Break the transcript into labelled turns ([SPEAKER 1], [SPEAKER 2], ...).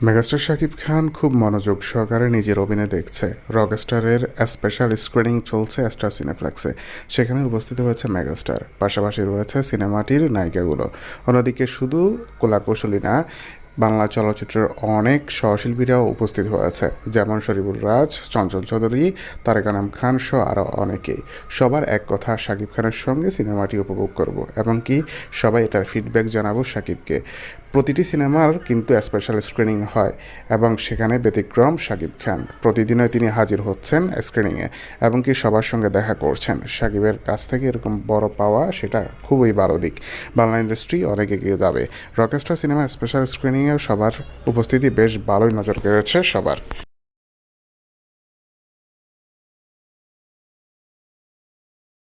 [SPEAKER 1] Megastar Shakib Khan খুব মনোযোগ সহকারে নিজের অভিনয় দেখছে। রকস্টারের স্পেশাল স্ক্রিনিং চলছে স্টার সিনেপ্লেক্সে। সেখানে উপস্থিত হয়েছে মেগাস্টার, পাশাপাশি রয়েছে সিনেমাটির নায়িকাগুলো। অন্যদিকে শুধু কলাকুশলী না, বাংলা চলচ্চিত্রের অনেক সহশিল্পীরাও উপস্থিত হয়েছে, যেমন শরীফুল রাজ, চঞ্চল চৌধুরী, তারেক আনাম খান সহ আরও অনেকেই। সবার এক কথা, শাকিব খানের সঙ্গে সিনেমাটি উপভোগ করব এবং কি সবাই এটার ফিডব্যাক জানাবো শাকিবকে। প্রতিটি সিনেমার কিন্তু স্পেশাল স্ক্রিনিং হয় এবং সেখানে ব্যতিক্রম শাকিব খান। প্রতিদিনই তিনি হাজির হচ্ছেন স্ক্রিনিংয়ে এবং কি সবার সঙ্গে দেখা করছেন। শাকিবের কাছ থেকে এরকম বড় পাওয়া সেটা খুবই ভালো দিক। বাংলা ইন্ডাস্ট্রি অনেক এগিয়ে যাবে। রকস্টার সিনেমা স্পেশাল স্ক্রিনিংয়েও সবার উপস্থিতি বেশ ভালোই নজর কেড়েছে সবার।